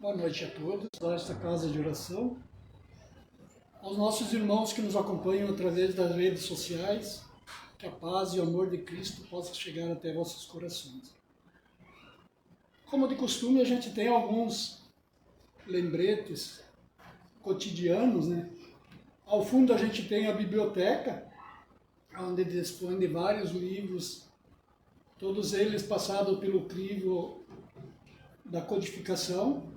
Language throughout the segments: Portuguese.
Boa noite a todos desta casa de oração, aos nossos irmãos que nos acompanham através das redes sociais, que a paz e o amor de Cristo possa chegar até vossos corações. Como de costume, a gente tem alguns lembretes cotidianos, né? Ao fundo a gente tem a biblioteca, onde dispõe de vários livros, todos eles passados pelo crivo da codificação.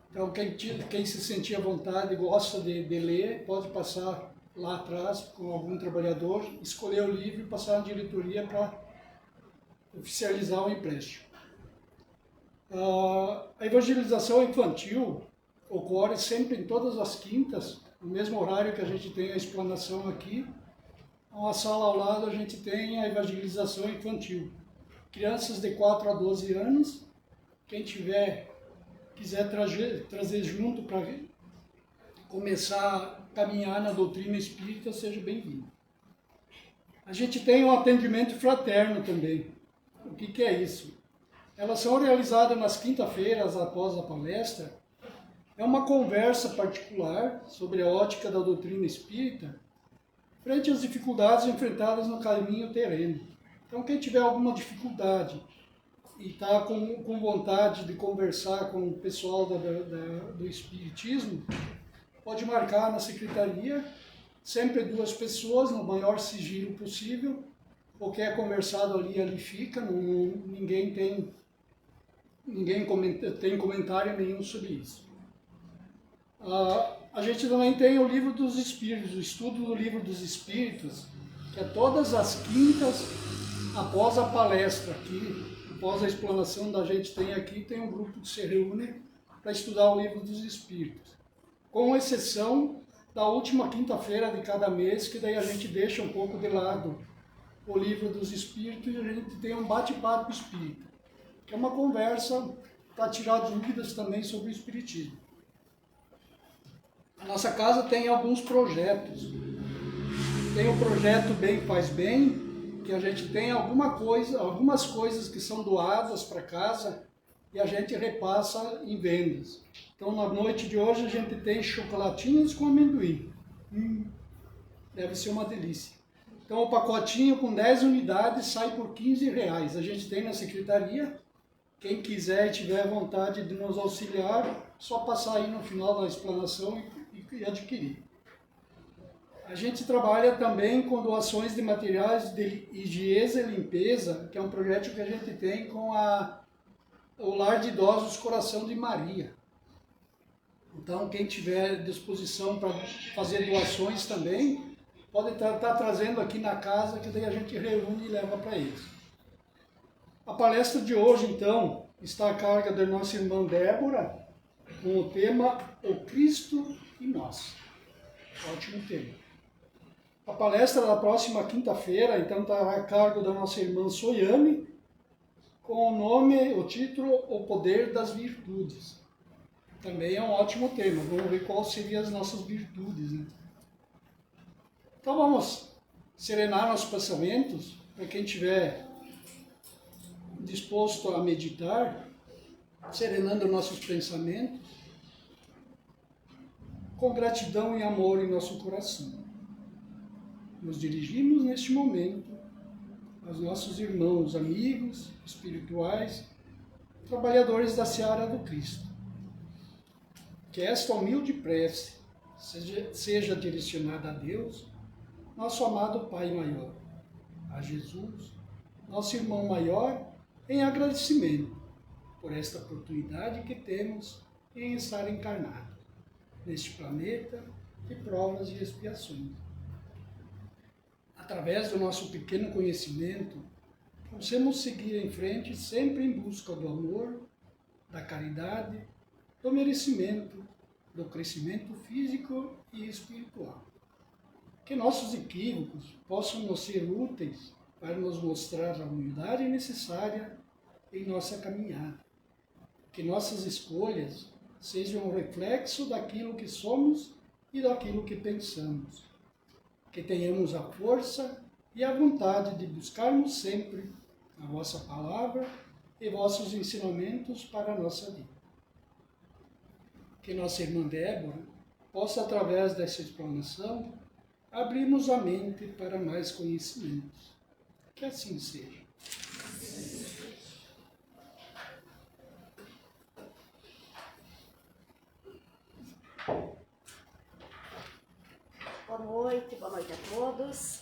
Então, quem se sentir à vontade e gosta de ler, pode passar lá atrás com algum trabalhador, escolher o livro e passar na diretoria para oficializar o empréstimo. A evangelização infantil ocorre sempre em todas as quintas, no mesmo horário que a gente tem a explanação aqui. Na sala ao lado a gente tem a evangelização infantil. Crianças de 4 a 12 anos, quem quiser trazer junto para começar a caminhar na doutrina espírita, seja bem-vindo. A gente tem um atendimento fraterno também. O que é isso? Elas são realizadas nas quinta-feiras após a palestra. É uma conversa particular sobre a ótica da doutrina espírita frente às dificuldades enfrentadas no caminho terreno. Então, quem tiver alguma dificuldade e está com vontade de conversar com o pessoal do Espiritismo, pode marcar na secretaria, sempre 2 pessoas, no maior sigilo possível. O que é conversado ali fica, ninguém tem comentário nenhum sobre isso. A gente também tem o Livro dos Espíritos, o estudo do Livro dos Espíritos, que é todas as quintas, após a palestra aqui, após a explanação da gente tem um grupo que se reúne para estudar o Livro dos Espíritos. Com exceção da última quinta-feira de cada mês, que daí a gente deixa um pouco de lado o Livro dos Espíritos e a gente tem um bate-papo espírita, que é uma conversa para tirar dúvidas também sobre o Espiritismo. A nossa casa tem alguns projetos. Tem o projeto Bem Faz Bem, que a gente tem algumas coisas que são doadas para casa e a gente repassa em vendas. Então, na noite de hoje, a gente tem chocolatinhos com amendoim. Deve ser uma delícia. Então, o pacotinho com 10 unidades sai por R$15. A gente tem na secretaria. Quem quiser e tiver vontade de nos auxiliar, só passar aí no final da explanação e adquirir. A gente trabalha também com doações de materiais de higiene e limpeza, que é um projeto que a gente tem com o Lar de Idosos Coração de Maria. Então, quem tiver disposição para fazer doações também, pode estar trazendo aqui na casa, que daí a gente reúne e leva para eles. A palestra de hoje, então, está a cargo da nossa irmã Débora, com o tema O Cristo e Nós. Ótimo tema. A palestra da próxima quinta-feira, então, está a cargo da nossa irmã Soiane, com o título O Poder das Virtudes. Também é um ótimo tema. Vamos ver quais seriam as nossas virtudes, né? Então vamos serenar nossos pensamentos, para quem estiver disposto a meditar, serenando nossos pensamentos, com gratidão e amor em nosso coração. Nos dirigimos neste momento aos nossos irmãos, amigos espirituais, trabalhadores da seara do Cristo. Que esta humilde prece seja direcionada a Deus, nosso amado Pai maior, a Jesus, nosso irmão maior, em agradecimento por esta oportunidade que temos em estar encarnado neste planeta de provas e expiações. Através do nosso pequeno conhecimento, possamos seguir em frente sempre em busca do amor, da caridade, do merecimento, do crescimento físico e espiritual. Que nossos equívocos possam nos ser úteis para nos mostrar a humildade necessária em nossa caminhada. Que nossas escolhas sejam um reflexo daquilo que somos e daquilo que pensamos. Que tenhamos a força e a vontade de buscarmos sempre a vossa palavra e vossos ensinamentos para a nossa vida. que nossa irmã Débora possa, através dessa explanação, abrirmos a mente para mais conhecimentos. Que assim seja. Boa noite a todos.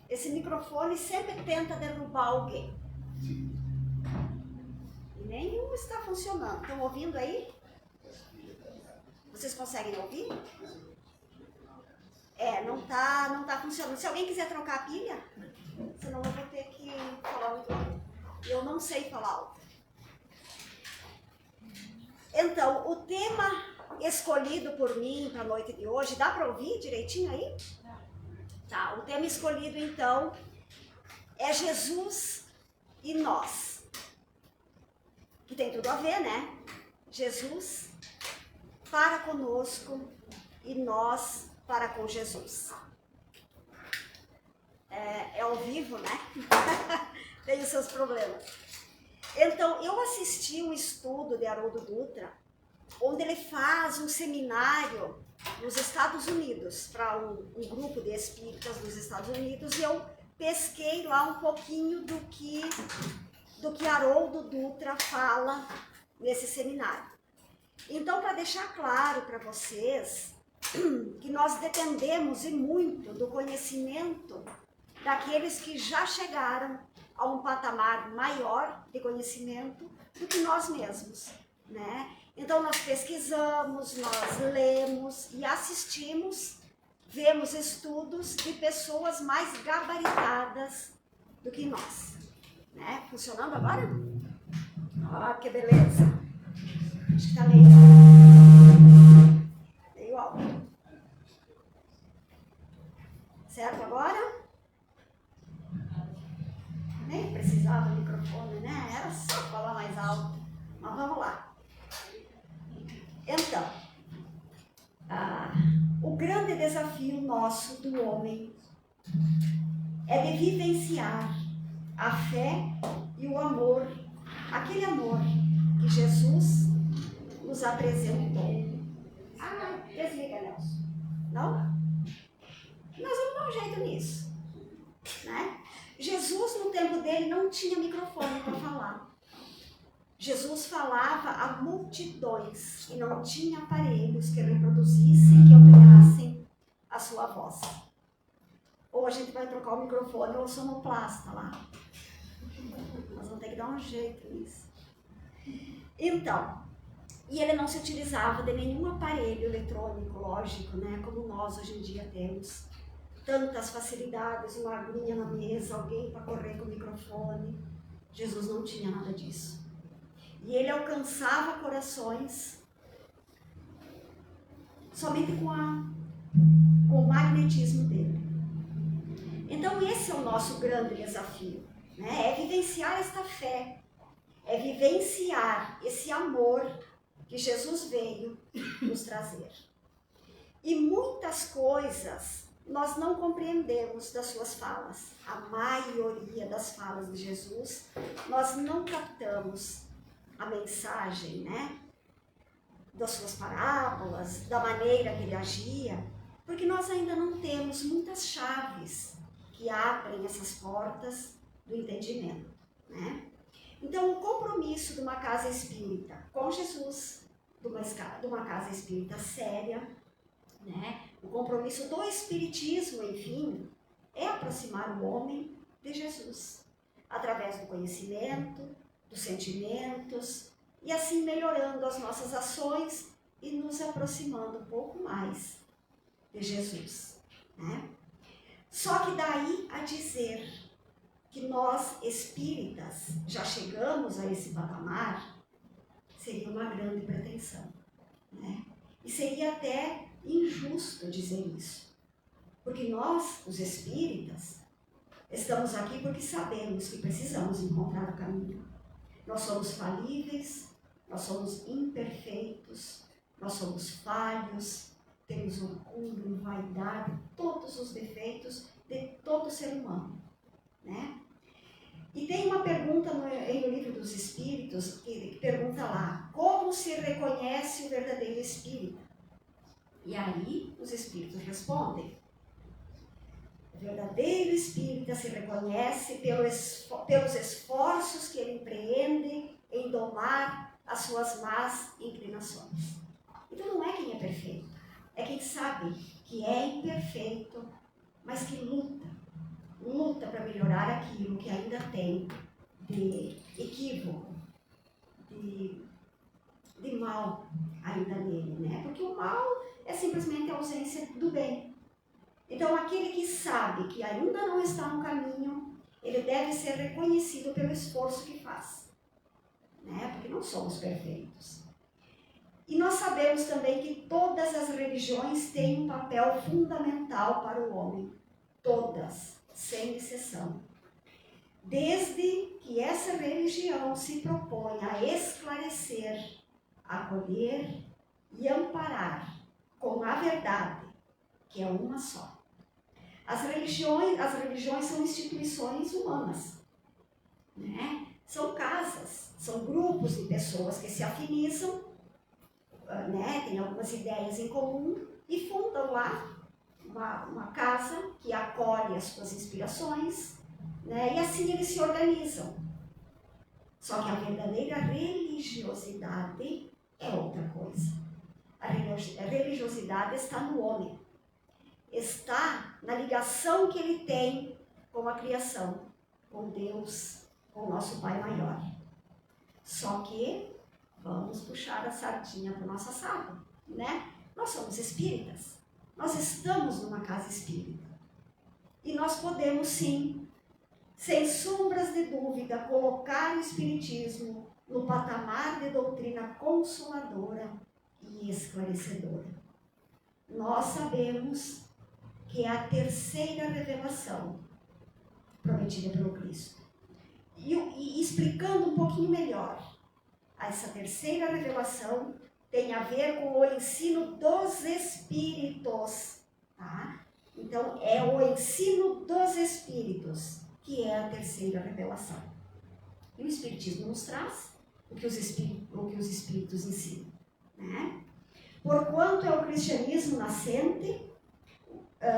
Esse microfone sempre tenta derrubar alguém. E nenhum está funcionando. Estão ouvindo aí? Vocês conseguem ouvir? Não tá funcionando. Se alguém quiser trocar a pilha, senão eu vou ter que falar muito alto. Eu não sei falar alto. Então, o tema escolhido por mim para a noite de hoje, dá para ouvir direitinho aí? Tá, o tema escolhido então é Jesus e nós. Que tem tudo a ver, né? Jesus para conosco e nós para com Jesus. É ao vivo, né? Tem os seus problemas. Então, eu assisti um estudo de Haroldo Dutra, onde ele faz um seminário nos Estados Unidos, para um grupo de espíritas dos Estados Unidos, e eu pesquei lá um pouquinho do que Haroldo Dutra fala nesse seminário. Então, para deixar claro para vocês que nós dependemos e muito do conhecimento daqueles que já chegaram a um patamar maior de conhecimento do que nós mesmos, né? Então nós pesquisamos, nós lemos e assistimos, vemos estudos de pessoas mais gabaritadas do que nós, né? Funcionando agora? Ah, que beleza! Acho que tá meio alto. Certo agora? Nem precisava do microfone, né? Era só falar mais alto. Mas vamos lá. Então, o grande desafio nosso do homem é de vivenciar a fé e o amor, aquele amor que Jesus nos apresentou. Desliga, Nelson. Não? Nós vamos dar um jeito nisso, né? Jesus, no tempo dele, não tinha microfone para falar. Jesus falava a multidões e não tinha aparelhos que reproduzissem, que ampliassem a sua voz. Ou a gente vai trocar o microfone ou o sonoplasta lá. Nós vamos ter que dar um jeito nisso. Então, e ele não se utilizava de nenhum aparelho eletrônico, lógico, né? Como nós hoje em dia temos. Tantas facilidades, uma aguinha na mesa, alguém para correr com o microfone. Jesus não tinha nada disso. E ele alcançava corações somente com o magnetismo dele. Então esse é o nosso grande desafio, né? É vivenciar esta fé, é vivenciar esse amor que Jesus veio nos trazer. E muitas coisas nós não compreendemos das suas falas. A maioria das falas de Jesus, nós não captamos a mensagem, né? Das suas parábolas, da maneira que ele agia, porque nós ainda não temos muitas chaves que abrem essas portas do entendimento, né? Então, o compromisso de uma casa espírita com Jesus, de uma casa espírita séria, né? O compromisso do espiritismo, enfim, é aproximar o homem de Jesus, através do conhecimento, dos sentimentos, e assim melhorando as nossas ações e nos aproximando um pouco mais de Jesus, né? Só que daí a dizer que nós espíritas já chegamos a esse patamar, seria uma grande pretensão, né? E seria até injusto dizer isso, porque nós, os espíritas, estamos aqui porque sabemos que precisamos encontrar o caminho. Nós somos falíveis, nós somos imperfeitos, nós somos falhos, temos orgulho, vaidade, todos os defeitos de todo ser humano, né? E tem uma pergunta no Livro dos Espíritos, que pergunta lá, como se reconhece o verdadeiro espírito? E aí os espíritos respondem, o verdadeiro espírita se reconhece pelos esforços que ele empreende em domar as suas más inclinações. Então não é quem é perfeito, é quem sabe que é imperfeito, mas que luta para melhorar aquilo que ainda tem de equívoco, de mal ainda nele, né? Porque o mal é simplesmente a ausência do bem. Então, aquele que sabe que ainda não está no caminho, ele deve ser reconhecido pelo esforço que faz, né? Porque não somos perfeitos. E nós sabemos também que todas as religiões têm um papel fundamental para o homem. Todas, sem exceção. Desde que essa religião se propõe a esclarecer, acolher e amparar com a verdade, que é uma só. As religiões são instituições humanas, né? São casas, são grupos de pessoas que se afinizam, né? Têm algumas ideias em comum e fundam lá uma casa que acolhe as suas inspirações, né? E assim eles se organizam. Só que a verdadeira religiosidade é outra coisa. A religiosidade está no homem. Está na ligação que ele tem com a criação, com Deus, com o nosso Pai Maior. Só que vamos puxar a sardinha para o nosso assado, né? Nós somos espíritas. Nós estamos numa casa espírita. E nós podemos sim, sem sombras de dúvida, colocar o espiritismo no patamar de doutrina consoladora e esclarecedora. Nós sabemos que é a terceira revelação prometida pelo Cristo. E explicando um pouquinho melhor, essa terceira revelação tem a ver com o ensino dos espíritos, tá? Então, é o ensino dos espíritos que é a terceira revelação. E o Espiritismo nos traz o que os espíritos ensinam, né? Porquanto é o cristianismo nascente,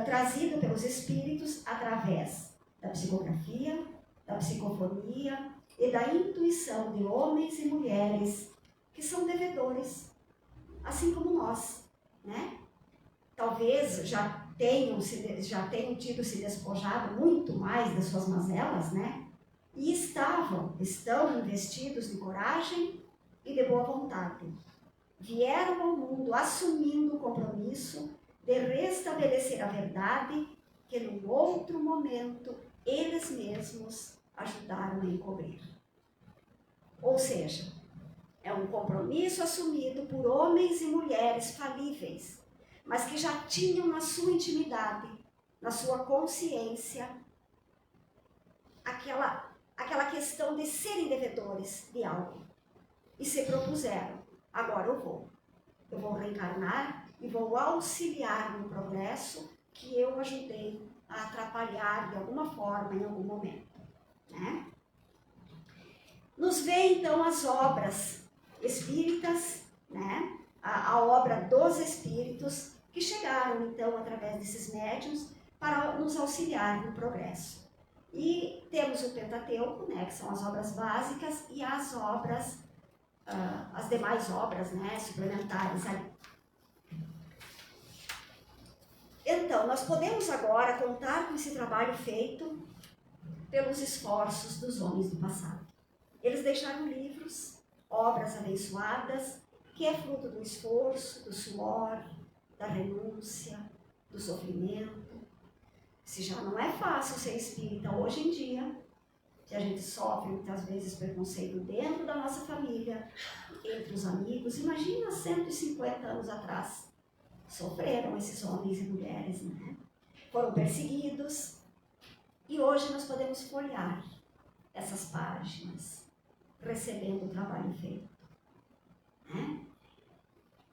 trazido pelos espíritos através da psicografia, da psicofonia e da intuição de homens e mulheres que são devedores, assim como nós, né? Talvez já tenham tido se despojado muito mais das suas mazelas, né? E estão investidos de coragem e de boa vontade. Vieram ao mundo assumindo o compromisso de restabelecer a verdade que num outro momento eles mesmos ajudaram a encobrir. Ou seja, é um compromisso assumido por homens e mulheres falíveis, mas que já tinham na sua intimidade, na sua consciência, aquela questão de serem devedores de algo. E se propuseram, agora eu vou reencarnar e vou auxiliar no progresso que eu ajudei a atrapalhar de alguma forma, em algum momento, né? Nos vê então as obras espíritas, né? A obra dos espíritos que chegaram então através desses médiuns para nos auxiliar no progresso. E temos o Pentateuco, né? Que são as obras básicas e as obras, as demais obras, né? Suplementares ali. Então, nós podemos agora contar com esse trabalho feito pelos esforços dos homens do passado. Eles deixaram livros, obras abençoadas, que é fruto do esforço, do suor, da renúncia, do sofrimento. Se já não é fácil ser espírita hoje em dia, que a gente sofre muitas vezes preconceito dentro da nossa família, entre os amigos, imagina 150 anos atrás. Sofreram esses homens e mulheres, né? Foram perseguidos. E hoje nós podemos folhear essas páginas, recebendo o trabalho feito, né?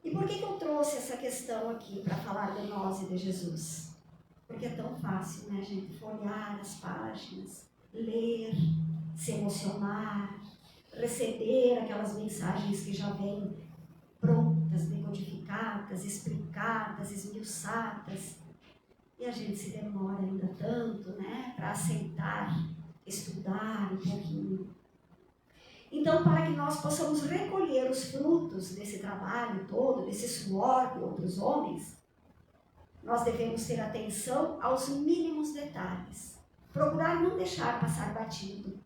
E por que eu trouxe essa questão aqui para falar de nós e de Jesus? Porque é tão fácil, né, gente? Folhear as páginas, ler, se emocionar, receber aquelas mensagens que já vêm prontas, decodificadas, explicadas, esmiuçadas. E a gente se demora ainda tanto, né, para aceitar, estudar um pouquinho. Então, para que nós possamos recolher os frutos desse trabalho todo, desse suor de outros homens, nós devemos ter atenção aos mínimos detalhes. Procurar não deixar passar batido.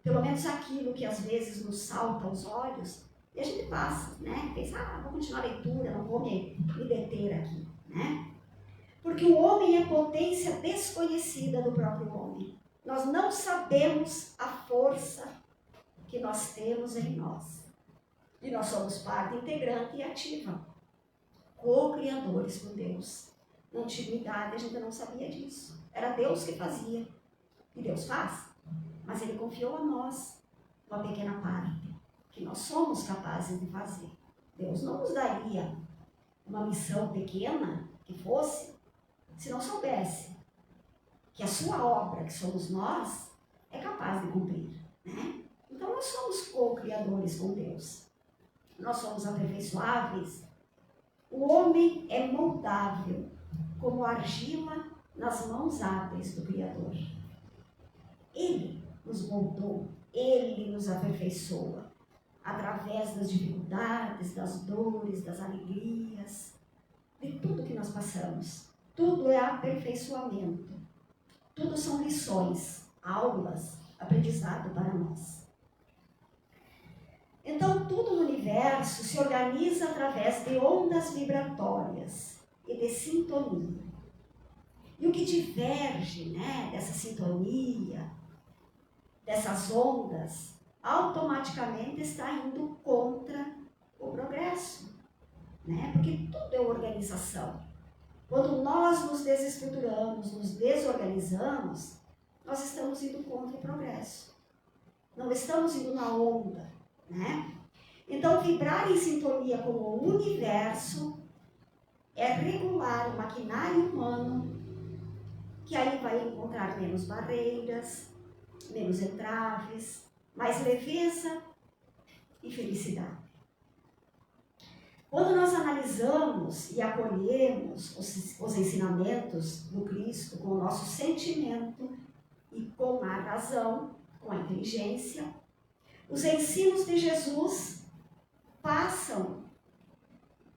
Pelo menos aquilo que às vezes nos salta aos olhos, e a gente passa, né? Pensa, vou continuar a leitura, não vou me deter aqui, né? Porque o homem é potência desconhecida do próprio homem. Nós não sabemos a força que nós temos em nós. E nós somos parte integrante e ativa, co-criadores com Deus. Na antiguidade a gente não sabia disso. Era Deus que fazia. E Deus faz. Mas Ele confiou a nós uma pequena parte que nós somos capazes de fazer. Deus não nos daria uma missão pequena que fosse, se não soubesse que a sua obra, que somos nós, é capaz de cumprir, né? Então nós somos co-criadores com Deus. Nós somos aperfeiçoáveis. O homem é moldável, como argila nas mãos hábeis do Criador. Ele nos moldou, Ele nos aperfeiçoa, através das dificuldades, das dores, das alegrias, de tudo que nós passamos. Tudo é aperfeiçoamento. Tudo são lições, aulas, aprendizado para nós. Então, tudo no universo se organiza através de ondas vibratórias e de sintonia. E o que diverge, né, dessa sintonia, dessas ondas, automaticamente está indo contra o progresso, né? Porque tudo é organização. Quando nós nos desestruturamos, nos desorganizamos, nós estamos indo contra o progresso. Não estamos indo na onda, né? Então, vibrar em sintonia com o universo é regular o maquinário humano, que aí vai encontrar menos barreiras, menos entraves, mais leveza e felicidade. Quando nós analisamos e acolhemos os ensinamentos do Cristo com o nosso sentimento e com a razão, com a inteligência, os ensinos de Jesus passam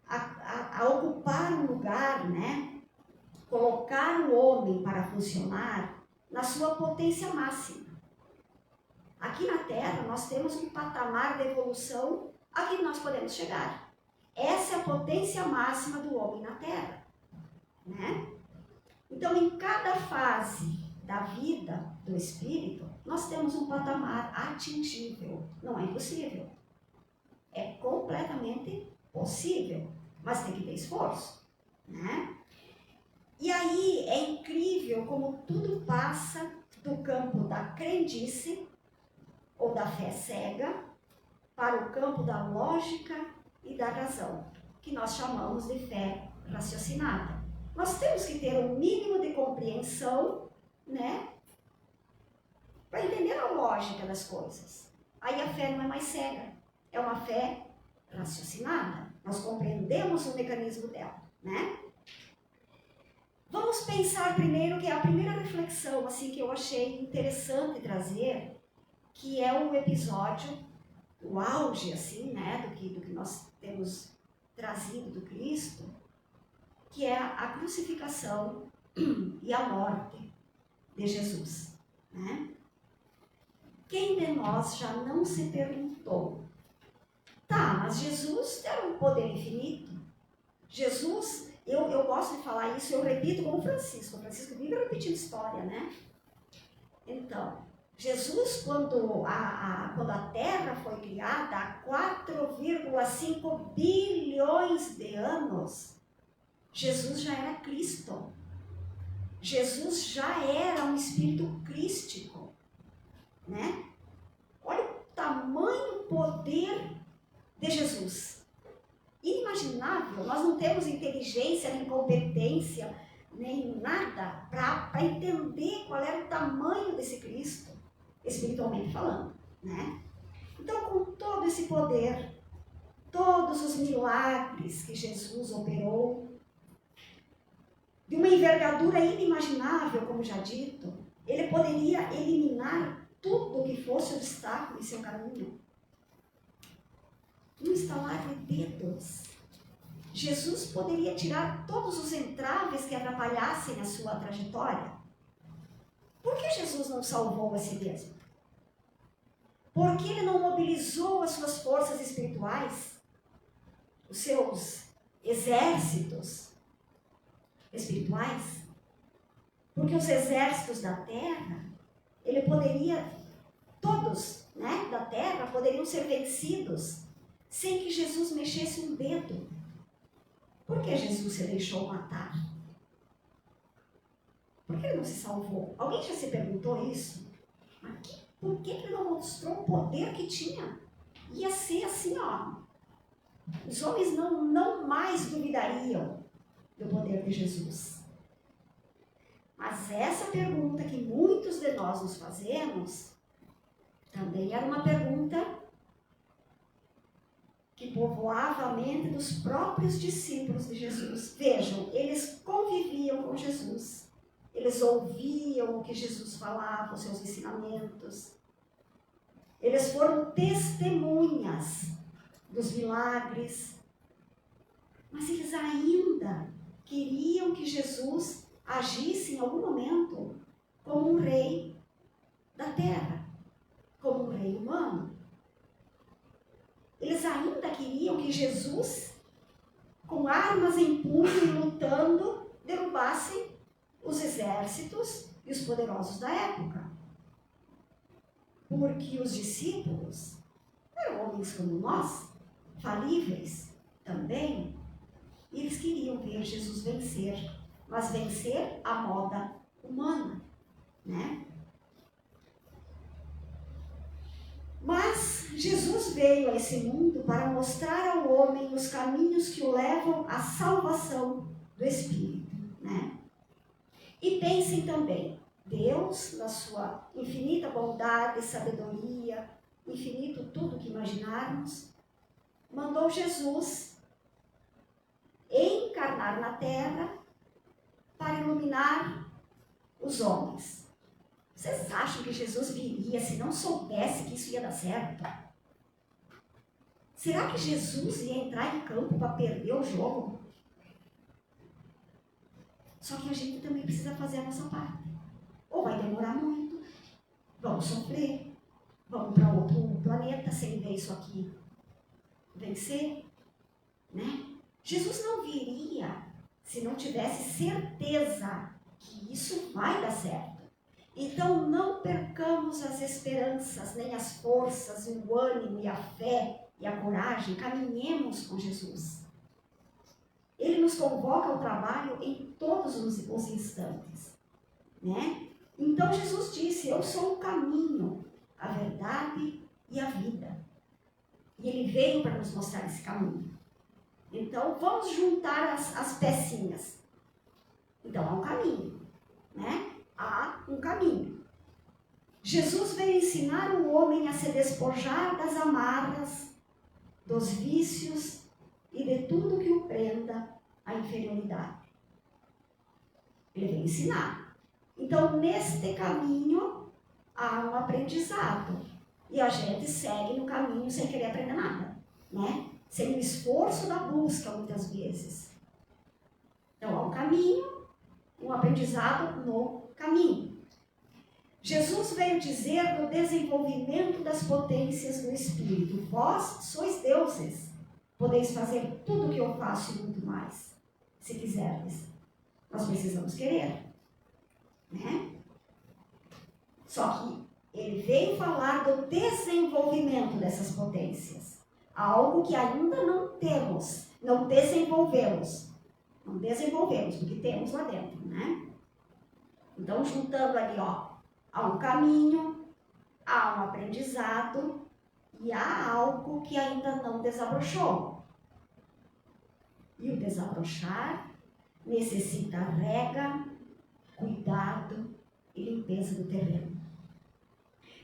a ocupar um lugar, né? Colocar o homem para funcionar na sua potência máxima. Aqui na Terra nós temos um patamar de evolução a que nós podemos chegar. Essa é a potência máxima do homem na Terra, né? Então, em cada fase da vida do espírito, nós temos um patamar atingível. Não é impossível. É completamente possível, mas tem que ter esforço, né? E aí é incrível como tudo passa do campo da crendice ou da fé cega para o campo da lógica e da razão, que nós chamamos de fé raciocinada. Nós temos que ter um mínimo de compreensão, né, para entender a lógica das coisas. Aí a fé não é mais cega, é uma fé raciocinada. Nós compreendemos o mecanismo dela, né? Vamos pensar primeiro que é a primeira reflexão assim que eu achei interessante trazer, que é o episódio, o auge assim, né, do que nós temos trazido do Cristo, que é a crucificação e a morte de Jesus, né? Quem de nós já não se perguntou, tá, mas Jesus era um poder infinito? Jesus, eu gosto de falar isso, eu repito como Francisco. O Francisco vive repetindo história, né? Então, Jesus, quando a Terra foi criada há 4,5 bilhões de anos, Jesus já era Cristo. Jesus já era um espírito crístico, né? Olha o tamanho, poder de Jesus. Inimaginável. Nós não temos inteligência, nem competência, nem nada para entender qual era o tamanho desse Cristo. espiritualmente falando, né? Então, com todo esse poder, todos os milagres que Jesus operou, de uma envergadura inimaginável, como já dito, ele poderia eliminar tudo que fosse obstáculo em seu caminho. Um estalar de dedos. Jesus poderia tirar todos os entraves que atrapalhassem a sua trajetória. Por que Jesus não salvou a si mesmo? Por que ele não mobilizou as suas forças espirituais, os seus exércitos espirituais? Porque os exércitos da terra, ele poderia, todos, né, da terra, poderiam ser vencidos sem que Jesus mexesse um dedo. Por que Jesus se deixou matar? Por que ele não se salvou? Alguém já se perguntou isso? Por que ele não mostrou o poder que tinha? Ia ser assim, ó. Os homens não mais duvidariam do poder de Jesus. Mas essa pergunta que muitos de nós nos fazemos, também era uma pergunta que povoava a mente dos próprios discípulos de Jesus. Vejam, eles conviviam com Jesus. Eles ouviam o que Jesus falava, os seus ensinamentos. Eles foram testemunhas dos milagres. Mas eles ainda queriam que Jesus agisse em algum momento como um rei da terra, como um rei humano. Eles ainda queriam que Jesus, com armas em punho e lutando, derrubasse os exércitos e os poderosos da época. Porque os discípulos eram homens como nós, falíveis também, e eles queriam ver Jesus vencer, mas vencer à moda humana, né? Mas Jesus veio a esse mundo para mostrar ao homem os caminhos que o levam à salvação do Espírito, né? E pensem também, Deus, na sua infinita bondade, sabedoria, infinito tudo que imaginarmos, mandou Jesus encarnar na terra para iluminar os homens. Vocês acham que Jesus viria se não soubesse que isso ia dar certo? Será que Jesus ia entrar em campo para perder o jogo? Só que a gente também precisa fazer a nossa parte. Ou vai demorar muito, vamos sofrer, vamos para outro planeta sem ver isso aqui vencer, né? Jesus não viria se não tivesse certeza que isso vai dar certo. Então não percamos as esperanças, nem as forças, o ânimo e a fé e a coragem. Caminhemos com Jesus. Ele nos convoca ao trabalho em todos os instantes, né? Então Jesus disse, eu sou o caminho, a verdade e a vida. E ele veio para nos mostrar esse caminho. Então vamos juntar as pecinhas. Então há um caminho, né? Há um caminho. Jesus veio ensinar o homem a se despojar das amarras, dos vícios e de tudo que o prenda à inferioridade. Ele veio ensinar. Então, neste caminho, há um aprendizado. E a gente segue no caminho sem querer aprender nada, né? Sem o esforço da busca, muitas vezes. Então, há um caminho, um aprendizado no caminho. Jesus veio dizer do desenvolvimento das potências do Espírito. Vós sois deuses, podeis fazer tudo o que eu faço e muito mais, se quiserdes. Nós precisamos querer, né? Só que ele veio falar do desenvolvimento dessas potências. Algo que ainda não temos, não desenvolvemos. Não desenvolvemos, porque temos lá dentro, né? Então, juntando ali, ó, há um caminho, há um aprendizado e há algo que ainda não desabrochou. E o desabrochar necessita rega, cuidado e limpeza do terreno.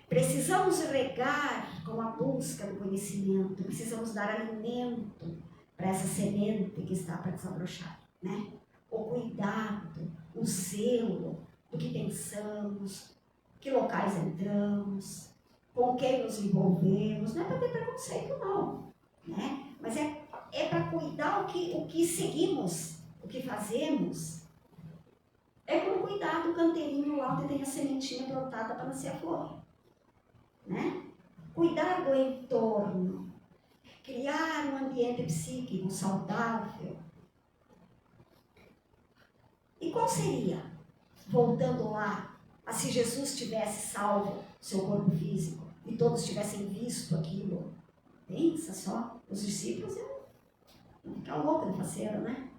Precisamos regar com a busca do conhecimento, precisamos dar alimento para essa semente que está para desabrochar, né? O cuidado, o zelo do que pensamos, que locais entramos, com quem nos envolvemos. Não é para ter preconceito, não, né? Mas é para cuidar o que seguimos, o que fazemos. É como cuidar do canteirinho lá onde tem a sementinha brotada para nascer a flor, né? Cuidar do entorno, criar um ambiente psíquico saudável. E qual seria, voltando lá, se Jesus tivesse salvo seu corpo físico e todos tivessem visto aquilo? Pensa só, os discípulos iam ficar loucos de faceira, né?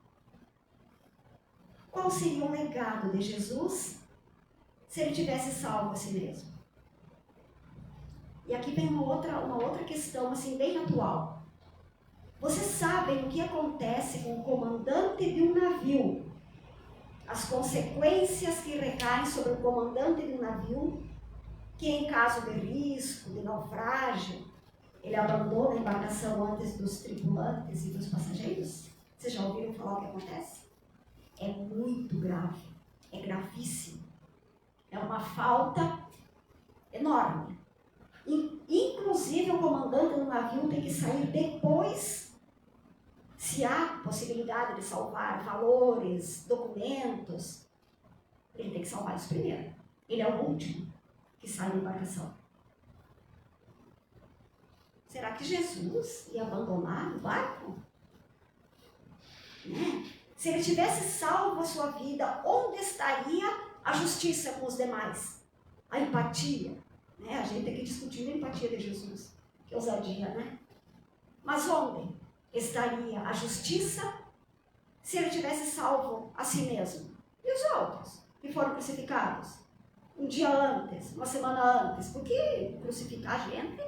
Qual seria o legado de Jesus se ele tivesse salvo a si mesmo? E aqui vem uma outra questão assim, bem atual. Vocês sabem o que acontece com o comandante de um navio? As consequências que recaem sobre o comandante de um navio, que em caso de risco, de naufrágio, ele abandona a embarcação antes dos tripulantes e dos passageiros? Vocês já ouviram falar o que acontece? É muito grave, é gravíssimo. É uma falta enorme. Inclusive, o comandante do navio tem que sair depois, se há possibilidade de salvar valores, documentos, ele tem que salvar isso primeiro. Ele é o último que sai da embarcação. Será que Jesus ia abandonar o barco? Né? Se ele tivesse salvo a sua vida, onde estaria a justiça com os demais? A empatia? Né? A gente tem que discutir a empatia de Jesus. Que ousadia, né? Mas onde estaria a justiça se ele tivesse salvo a si mesmo? E os outros que foram crucificados? Um dia antes, uma semana antes. Porque crucificar a gente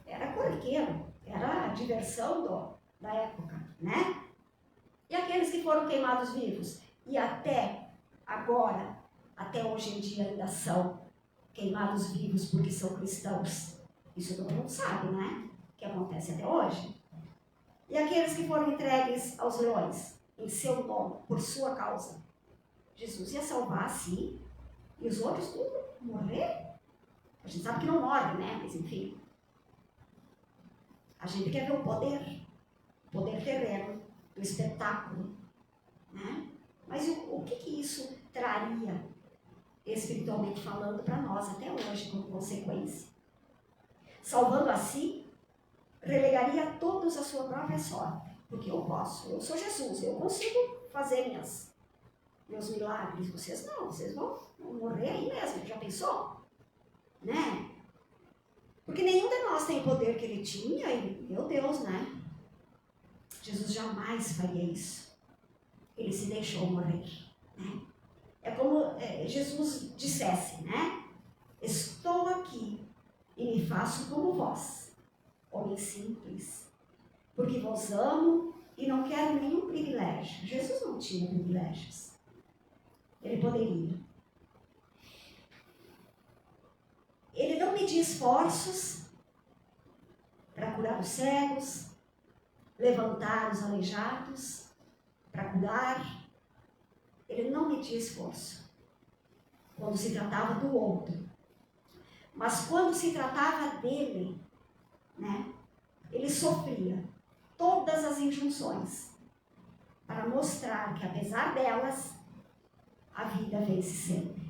era corriqueiro, era a diversão da época, né? E aqueles que foram queimados vivos? E até agora, até hoje em dia ainda são queimados vivos porque são cristãos. Isso todo mundo sabe, né? Que acontece até hoje. E aqueles que foram entregues aos leões, em seu nome, por sua causa? Jesus ia salvar a si e os outros tudo morrer? A gente sabe que não morre, né? Mas enfim. A gente quer ver o poder terreno, do espetáculo, né? Mas o que isso traria, espiritualmente falando, para nós até hoje, como consequência? Salvando a si, relegaria todos à sua própria sorte, porque eu posso, eu sou Jesus, eu consigo fazer meus milagres. Vocês não, vocês vão morrer aí mesmo, já pensou? Né? Porque nenhum de nós tem o poder que ele tinha, e meu Deus, né? Jesus jamais faria isso. Ele se deixou morrer, né? É como Jesus dissesse, né? Estou aqui e me faço como vós, homem simples, porque vos amo e não quero nenhum privilégio. Jesus não tinha privilégios. Ele poderia. Ele não media esforços para curar os cegos, levantar os aleijados, para curar. Ele não media esforço quando se tratava do outro. Mas quando se tratava dele, né, ele sofria todas as injunções para mostrar que, apesar delas, a vida vence sempre.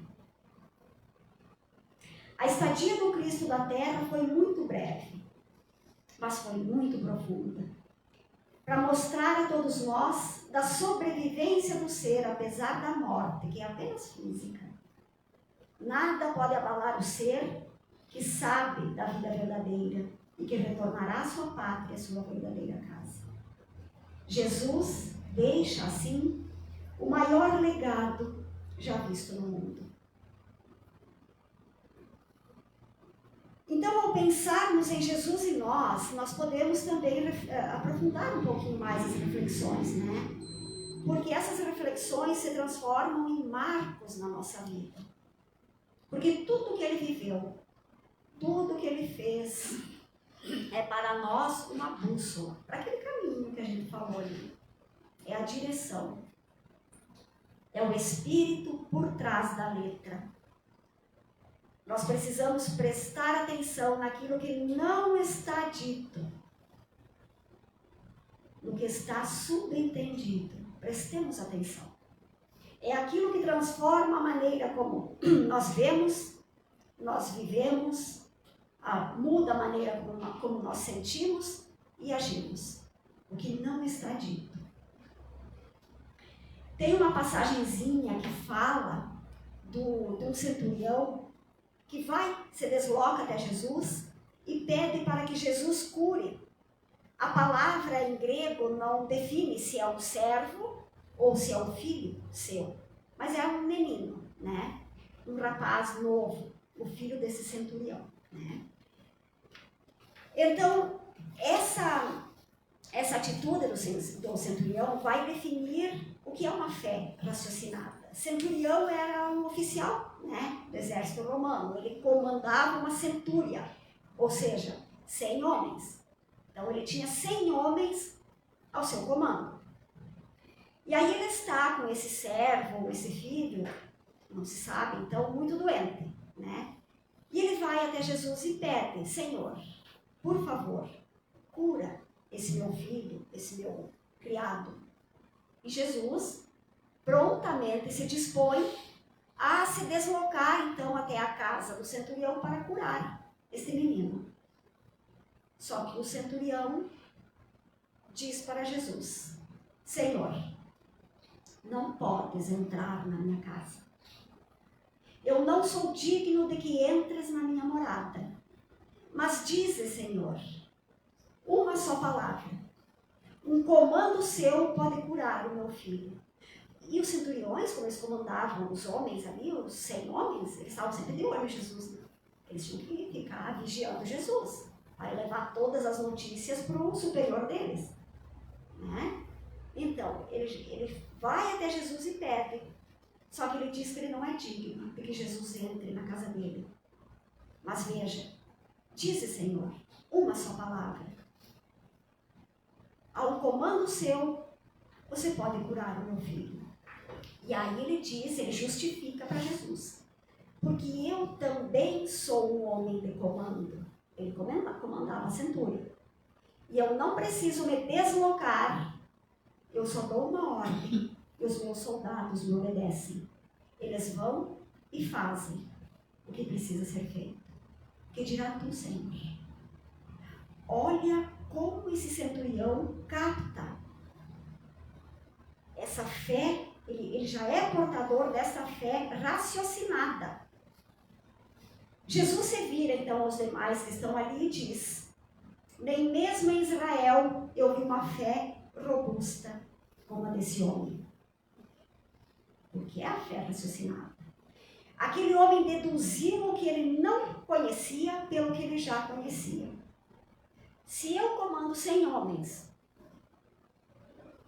A estadia do Cristo da Terra foi muito breve, mas foi muito profunda, para mostrar a todos nós da sobrevivência do ser, apesar da morte, que é apenas física. Nada pode abalar o ser que sabe da vida verdadeira e que retornará à sua pátria, à sua verdadeira casa. Jesus deixa, assim, o maior legado já visto no mundo. Então, ao pensarmos em Jesus e nós podemos também aprofundar um pouquinho mais as reflexões, né? Porque essas reflexões se transformam em marcos na nossa vida. Porque tudo que ele viveu, fez é para nós uma bússola, para aquele caminho que a gente falou ali. É a direção. É o espírito por trás da letra. Nós precisamos prestar atenção naquilo que não está dito, no que está subentendido. Prestemos atenção. É aquilo que transforma a maneira como nós vemos, nós vivemos, muda a maneira como nós sentimos e agimos. O que não está dito. Tem uma passagenzinha que fala de um centurião que se desloca até Jesus e pede para que Jesus cure. A palavra em grego não define se é um servo ou se é um filho seu, mas é um menino, né? Um rapaz novo, o filho desse centurião, né? Então, essa atitude do centurião vai definir o que é uma fé raciocinada. Centurião era um oficial, né, do exército romano. Ele comandava uma centúria, ou seja, 100 homens. Então, ele tinha 100 homens ao seu comando. E aí ele está com esse servo, esse filho, não se sabe, então, muito doente, né? E ele vai até Jesus e pede: Senhor, por favor, cura esse meu filho, esse meu criado. E Jesus prontamente se dispõe a se deslocar, então, até a casa do centurião para curar esse menino. Só que o centurião diz para Jesus: Senhor, não podes entrar na minha casa. Eu não sou digno de que entres na minha morada. Mas dize, Senhor, uma só palavra. Um comando seu pode curar o meu filho. E os centuriões, como eles comandavam os homens ali, os 100 homens, eles estavam sempre de olho em Jesus, né? Eles tinham que ficar vigiando Jesus, para levar todas as notícias para o superior deles, né? Então, ele vai até Jesus e pede, só que ele diz que ele não é digno de que Jesus entre na casa dele. Mas veja, dize, Senhor, uma só palavra. Ao comando seu, você pode curar o meu filho. E aí ele justifica para Jesus. Porque eu também sou um homem de comando. Ele comandava a centúria. E eu não preciso me deslocar. Eu só dou uma ordem. E os meus soldados me obedecem. Eles vão e fazem o que precisa ser feito. Que dirá tu, Senhor? Olha como esse centurião capta essa fé. Ele já é portador dessa fé raciocinada. Jesus se vira então aos demais que estão ali e diz: nem mesmo em Israel eu vi uma fé robusta como a desse homem. Porque é a fé raciocinada. Aquele homem deduziu o que ele não conhecia pelo que ele já conhecia. Se eu comando 100 homens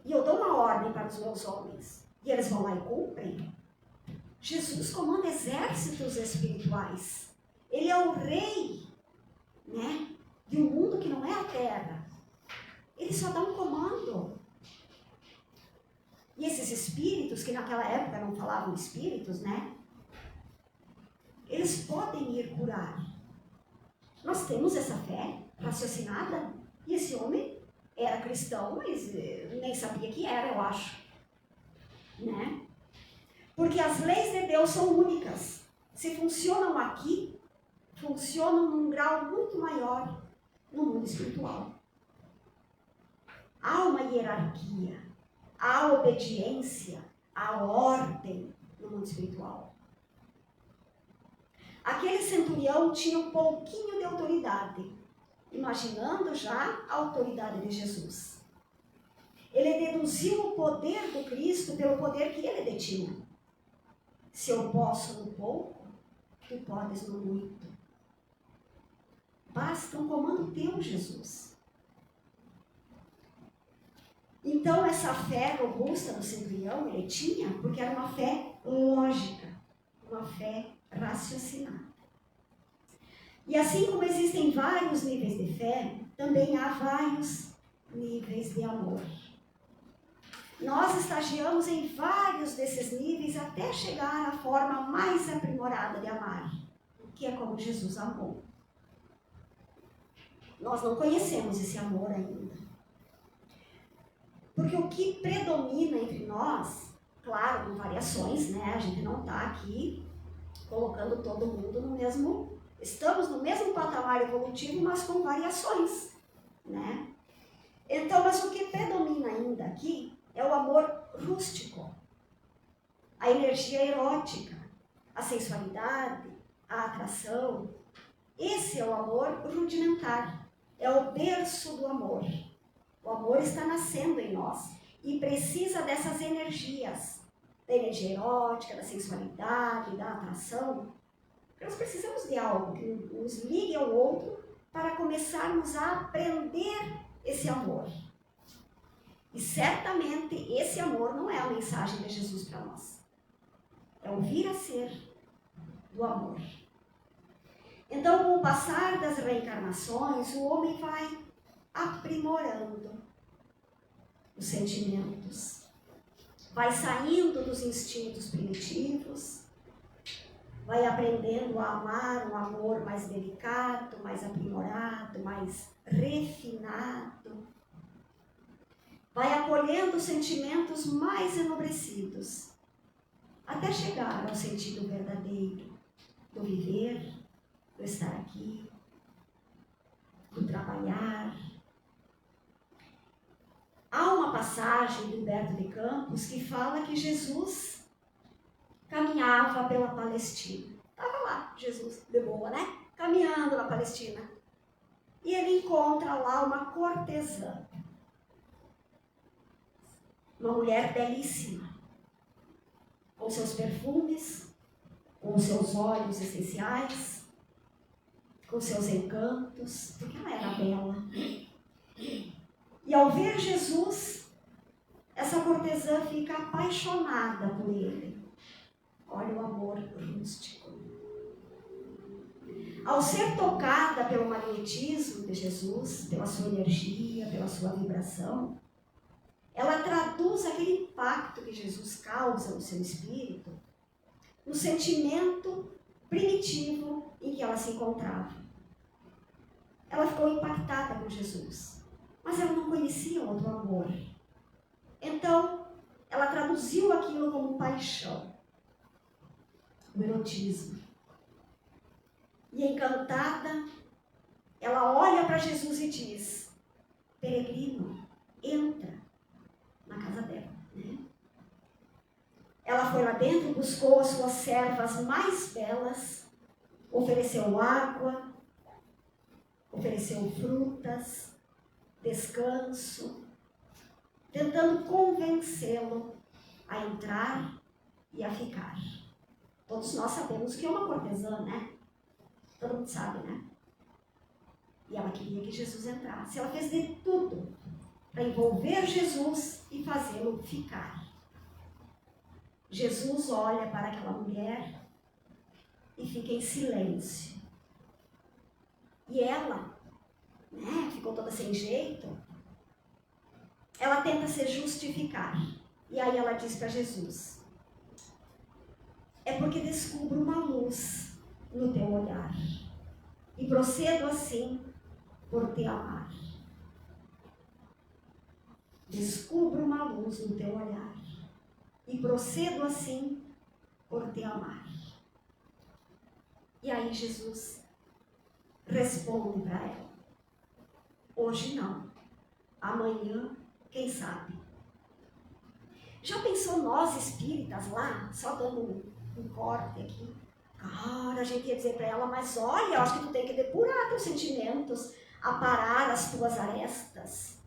e eu dou uma ordem para os meus homens e eles vão lá e cumprem, Jesus comanda exércitos espirituais. Ele é o rei, né, de um mundo que não é a terra. Ele só dá um comando. E esses espíritos, que naquela época não falavam espíritos, né, eles podem ir curar. Nós temos essa fé raciocinada. E esse homem era cristão, mas nem sabia que era, eu acho, né? Porque as leis de Deus são únicas. Se funcionam aqui, funcionam num grau muito maior no mundo espiritual. Há uma hierarquia, há obediência, há ordem no mundo espiritual. Aquele centurião tinha um pouquinho de autoridade, imaginando já a autoridade de Jesus. Ele deduziu o poder do Cristo pelo poder que ele detinha. Se eu posso no pouco, tu podes no muito. Basta um comando teu, Jesus. Então, essa fé robusta do centurião, ele tinha, porque era uma fé lógica, uma fé raciocinada. E assim como existem vários níveis de fé, também há vários níveis de amor. Nós estagiamos em vários desses níveis até chegar à forma mais aprimorada de amar, que é como Jesus amou. Nós não conhecemos esse amor ainda. Porque o que predomina entre nós, claro, com variações, né? A gente não está aqui colocando todo mundo no mesmo... Estamos no mesmo patamar evolutivo, mas com variações, né? Então, mas o que predomina ainda aqui é o amor rústico, a energia erótica, a sensualidade, a atração. Esse é o amor rudimentar, é o berço do amor. O amor está nascendo em nós e precisa dessas energias, da energia erótica, da sensualidade, da atração. Nós precisamos de algo que nos ligue ao outro para começarmos a aprender esse amor. E certamente esse amor não é a mensagem de Jesus para nós. É o vir a ser do amor. Então, com o passar das reencarnações, o homem vai aprimorando os sentimentos, vai saindo dos instintos primitivos, vai aprendendo a amar um amor mais delicado, mais aprimorado, mais refinado, vai acolhendo sentimentos mais enobrecidos, até chegar ao sentido verdadeiro do viver, do estar aqui, do trabalhar. Há uma passagem de Humberto de Campos que fala que Jesus caminhava pela Palestina. Estava lá, Jesus, de boa, né? Caminhando na Palestina. E ele encontra lá uma cortesã. Uma mulher belíssima. Com seus perfumes, com seus óleos essenciais, com seus encantos, porque ela era bela. E ao ver Jesus, essa cortesã fica apaixonada por ele. Olha o amor rústico. Ao ser tocada pelo magnetismo de Jesus, pela sua energia, pela sua vibração, ela traduz aquele impacto que Jesus causa no seu espírito, no sentimento primitivo em que ela se encontrava. Ela ficou impactada com Jesus, mas ela não conhecia outro amor. Então, ela traduziu aquilo como paixão, o erotismo. E encantada, ela olha para Jesus e diz: peregrino, entra na casa dela. Né? Ela foi lá dentro, buscou as suas servas mais belas, ofereceu água, ofereceu frutas, descanso, tentando convencê-lo a entrar e a ficar. Todos nós sabemos que é uma cortesã, né? Todo mundo sabe, né? E ela queria que Jesus entrasse. Ela fez de tudo para envolver Jesus e fazê-lo ficar. Jesus olha para aquela mulher e fica em silêncio. E ela, né, ficou toda sem jeito. Ela tenta se justificar. E aí ela diz para Jesus: é porque descubro uma luz no teu olhar e procedo assim por te amar. Descubro uma luz no teu olhar e procedo assim por te amar. E aí Jesus responde para ela: hoje não, amanhã, quem sabe. Já pensou nós espíritas lá, só dando um corte aqui? Cara, a gente ia dizer para ela: mas olha, eu acho que tu tem que depurar teus sentimentos, aparar as tuas arestas.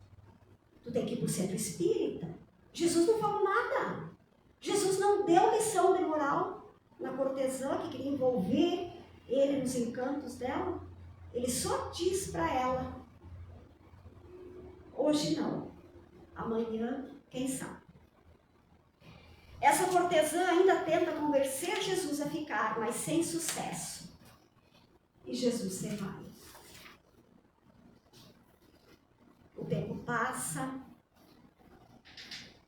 Tu tem que ir para o centro espírita. Jesus não falou nada. Jesus não deu lição de moral na cortesã que queria envolver ele nos encantos dela. Ele só diz para ela: hoje não, amanhã, quem sabe. Essa cortesã ainda tenta convencer Jesus a ficar, mas sem sucesso. e Jesus se vai. O tempo passa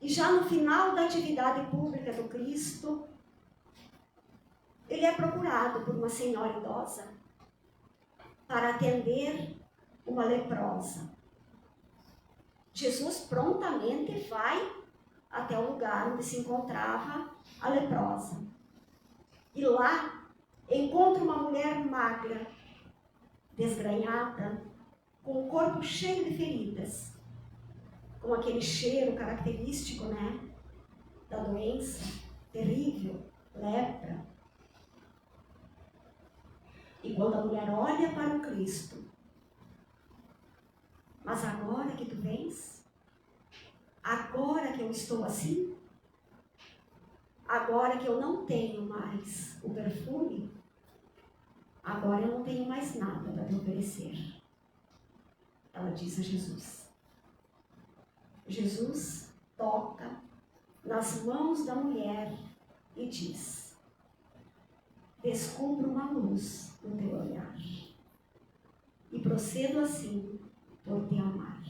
e já no final da atividade pública do Cristo, ele é procurado por uma senhora idosa para atender uma leprosa. Jesus prontamente vai até o lugar onde se encontrava a leprosa. E lá encontra uma mulher magra, desgrenhada, com o corpo cheio de feridas, com aquele cheiro característico, né, da doença terrível, lepra. E quando a mulher olha para o Cristo, mas agora que tu vens, agora que eu estou assim, agora que eu não tenho mais o perfume, agora eu não tenho mais nada para te oferecer. Ela diz a Jesus. Jesus toca nas mãos da mulher e diz: descubro uma luz no teu olhar e procedo assim por te amar.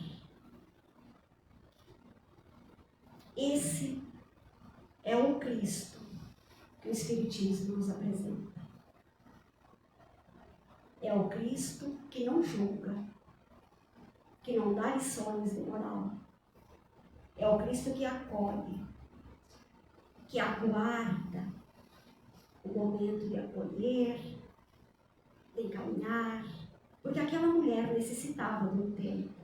Esse é o Cristo que o Espiritismo nos apresenta. É o Cristo que não julga, que não dá lições de moral. É o Cristo que acolhe, que aguarda o momento de acolher, de encaminhar, porque aquela mulher necessitava de um tempo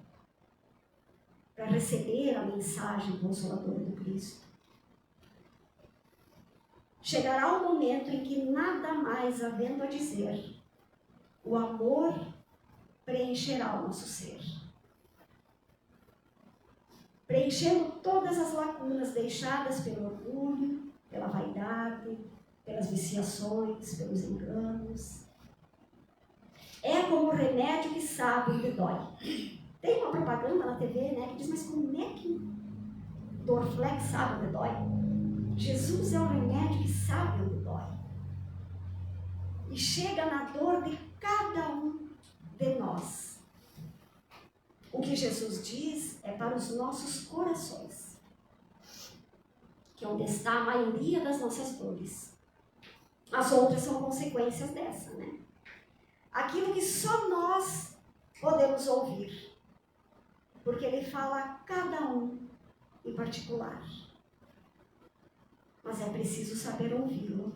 para receber a mensagem consoladora do Cristo. Chegará o momento em que nada mais havendo a dizer, o amor preencherá o nosso ser, preenchendo todas as lacunas deixadas pelo orgulho, pela vaidade, pelas viciações, pelos enganos. É como o remédio que sabe onde dói. Tem uma propaganda na TV, né, que diz, mas como é que Dorflex sabe onde dói? Jesus é o remédio que sabe onde dói. E chega na dor de cada um de nós. O que Jesus diz é para os nossos corações, que é onde está a maioria das nossas dores. As outras são consequências dessa, né? Aquilo que só nós podemos ouvir, porque ele fala a cada um em particular. Mas é preciso saber ouvi-lo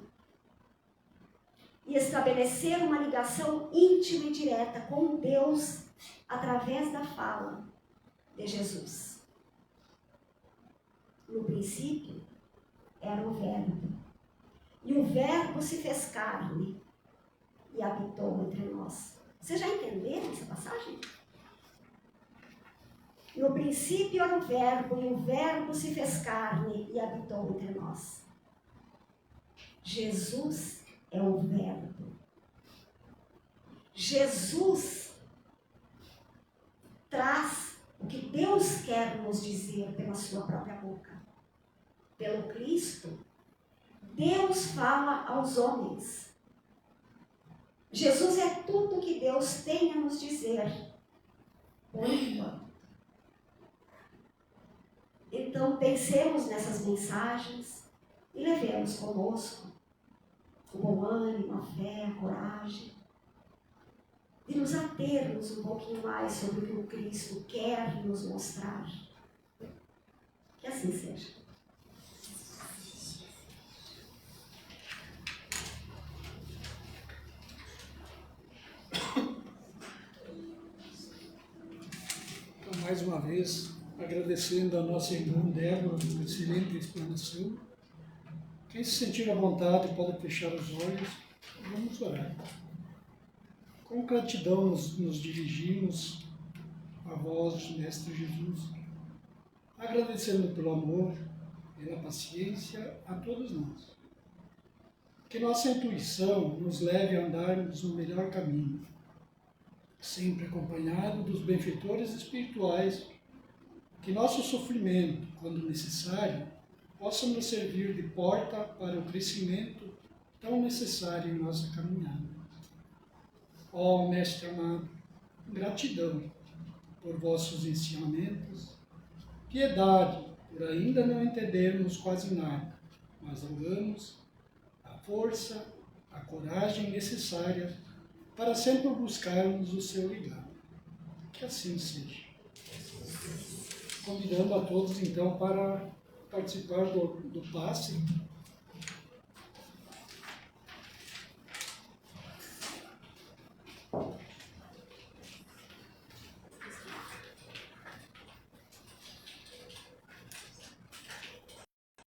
e estabelecer uma ligação íntima e direta com Deus através da fala de Jesus. No princípio era o Verbo, e o Verbo se fez carne e habitou entre nós. Vocês já entenderam essa passagem? No princípio era o Verbo, e o Verbo se fez carne e habitou entre nós. Jesus é o Verbo. Jesus traz o que Deus quer nos dizer pela sua própria boca. Pelo Cristo, Deus fala aos homens. Jesus é tudo que Deus tem a nos dizer, por enquanto. Então, pensemos nessas mensagens e levemos conosco o bom ânimo, a fé, a coragem, de nos atermos um pouquinho mais sobre o que o Cristo quer nos mostrar. Que assim seja. Então, mais uma vez, agradecendo a nossa irmã Débora por excelente explanação. Quem se sentir à vontade pode fechar os olhos e vamos orar. Com gratidão nos dirigimos à voz do Mestre Jesus, agradecendo pelo amor, pela paciência a todos nós. Que nossa intuição nos leve a andarmos no melhor caminho, sempre acompanhado dos benfeitores espirituais, que nosso sofrimento, quando necessário, possa nos servir de porta para o crescimento tão necessário em nossa caminhada. Ó Mestre amado, gratidão por vossos ensinamentos, piedade por ainda não entendermos quase nada, mas rogamos a força, a coragem necessária para sempre buscarmos o seu ligado. Que assim seja. Convidando a todos, então, para participar do passe